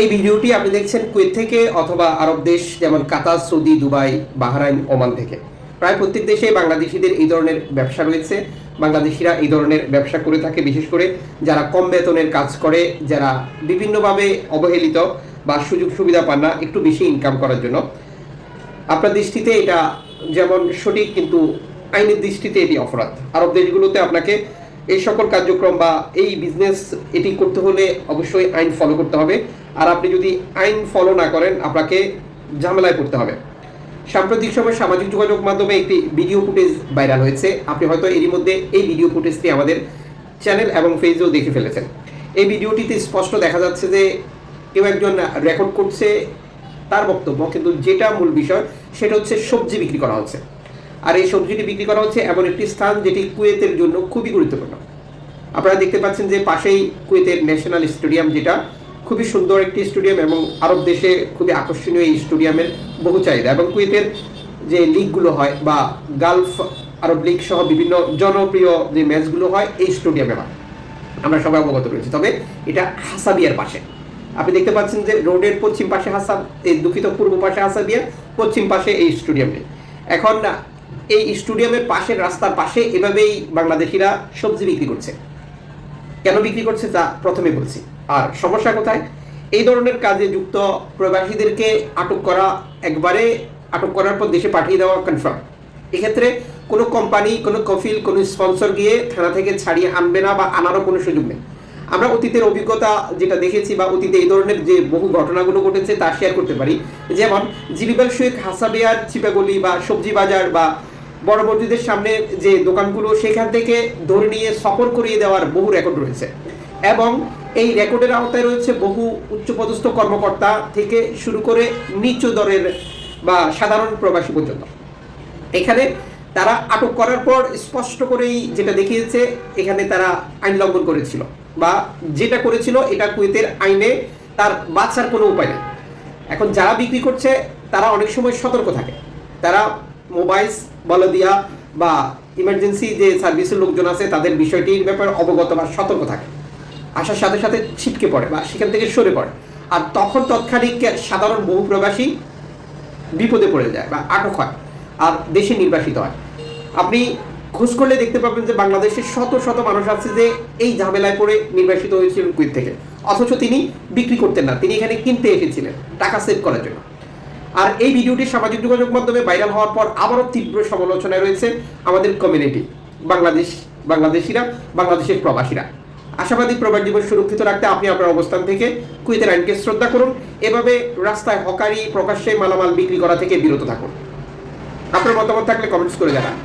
এই ভিডিওটি আপনি দেখছেন কুয়েত থেকে অথবা আরব দেশ যেমন কাতার, সৌদি, দুবাই, বাহরাইন, ওমান থেকে। প্রায় প্রত্যেক দেশে বাংলাদেশিদের এই ধরনের ব্যবসা রয়েছে। বাংলাদেশিরা এই ধরনের ব্যবসা করে থাকে, বিশেষ করে যারা কম বেতনের কাজ করে, যারা বিভিন্নভাবে অবহেলিত বা সুযোগ সুবিধা পান না একটু বেশি ইনকাম করার জন্য। আপনার দৃষ্টিতে এটা যেমন সঠিক, কিন্তু আইনের দৃষ্টিতে এটি অপরাধ। আরব দেশগুলোতে আপনাকে এই সকল কার্যক্রম বা এই বিজনেস এটি করতে হলে অবশ্যই আইন ফলো করতে হবে। আর আপনি যদি আইন ফলো না করেন আপনাকে ঝামেলায় পড়তে হবে। সাম্প্রতিক সময় সামাজিক যোগাযোগ মাধ্যমে একটি ভিডিও ফুটেজ ভাইরাল হয়েছে। আপনি হয়তো এরই মধ্যে এই ভিডিও ফুটেজটি আমাদের চ্যানেল এবং পেজেও দেখে ফেলেছেন। এই ভিডিওটিতে স্পষ্ট দেখা যাচ্ছে যে কেউ একজন রেকর্ড করছে তার বক্তব্য, কিন্তু যেটা মূল বিষয় সেটা হচ্ছে সবজি বিক্রি করা হচ্ছে। আর এই সবজিটি বিক্রি করা হচ্ছে এমন একটি স্থান যেটি কুয়েতের জন্য খুবই গুরুত্বপূর্ণ। আপনারা দেখতে পাচ্ছেন যে পাশেই কুয়েতের ন্যাশনাল স্টেডিয়াম, যেটা খুবই সুন্দর একটি স্টেডিয়াম এবং আরব দেশে খুবই আকর্ষণীয় এই স্টেডিয়ামের বহু চাহিদা। এবং কুয়েতের যে লিগগুলো হয় বা গালফ আরব লিগ সহ বিভিন্ন জনপ্রিয় যে ম্যাচগুলো হয় এই স্টেডিয়ামে হয়, আমরা সবাই অবগত রয়েছি। তবে এটা হাসাবিয়ার পাশে। আপনি দেখতে পাচ্ছেন যে রোডের পশ্চিম পাশে দুঃখিত পূর্ব পাশে হাসাবিয়া, পশ্চিম পাশে এই স্টেডিয়ামটি। এখন এই স্টেডিয়ামের পাশের রাস্তার পাশে এভাবেই বাংলাদেশিরা সবজি বিক্রি করছে। কেন বিক্রি করছে তা প্রথমে বলছি। আর সমস্যা কোথায়? এই ধরনের কাজে যুক্ত প্রবাসীদেরকে আটক করা, একবারে আটক করার পর দেশে পাঠিয়ে দেওয়া কনফার্ম। এক্ষেত্রে কোনো কোম্পানি, কোনো কফিল, কোনো স্পন্সর গিয়ে থানা থেকে ছাড়িয়ে আনবে না বা আনারও কোনো সুযোগ নেই। আমরা অতীতের অভিজ্ঞতা যেটা দেখেছি বা অতীতে এই ধরনের যে বহু ঘটনাগুলো ঘটেছে তা শেয়ার করতে পারি। যেমন জিরিবাল শেখ, হাসাবিয়ার চিপাগলি বা সবজি বাজার বা বড় মসজিদের সামনে যে দোকানগুলো, সেখান থেকে ধরে নিয়ে সফর করিয়ে দেওয়ার বহু রেকর্ড রয়েছে। এবং এই রেকর্ডের আওতায় রয়েছে বহু উচ্চপদস্থ কর্মকর্তা থেকে শুরু করে নিচু দরের বা সাধারণ প্রবাসী পর্যন্ত। এখানে তারা আটক করার পর স্পষ্ট করেই যেটা দেখিয়েছে, এখানে তারা আইন লঙ্ঘন করেছিল বা যেটা করেছিল এটা কুয়েতের আইনে তার বাঁচার কোনো উপায় নেই। এখন যারা বিক্রি করছে তারা অনেক সময় সতর্ক থাকে। তারা মোবাইল বলে দিয়া বা ইমার্জেন্সি যে সার্ভিসের লোকজন আছে তাদের বিষয়টির ব্যাপারে অবগত বা সতর্ক থাকে। আসার সাথে সাথে ছিটকে পড়ে বা সেখান থেকে সরে পড়ে। আর তখন তৎক্ষণিক সাধারণ বহু প্রবাসী বিপদে পড়ে যায় বা আটক হয় আর দেশে নির্বাসিত হয়। আপনি খোঁজ করলে দেখতে পাবেন যে বাংলাদেশের শত শত মানুষ আছে যে এই ঝামেলায় পড়ে নির্বাসিত হয়েছিলেন কুয়েত থেকে, অথচ তিনি বিক্রি করতেন না, তিনি এখানে কিনতে এসেছিলেন টাকা সেভ করার জন্য। আর এই ভিডিওটি সামাজিক যোগাযোগ মাধ্যমে ভাইরাল হওয়ার পর আবারও তীব্র সমালোচনায় রয়েছে আমাদের কমিউনিটি, বাংলাদেশিরা, বাংলাদেশের প্রবাসীরা। আশাবাদী প্রবাস জীবন সুরক্ষিত রাখতে আপনি আপনার অবস্থান থেকে কুয়েতের আইনকে শ্রদ্ধা করুন। এভাবে রাস্তায় হকারি, প্রকাশ্যে মালামাল বিক্রি করা থেকে বিরত থাকুন। আপনার মতামত থাকলে কমেন্টস করে জানান।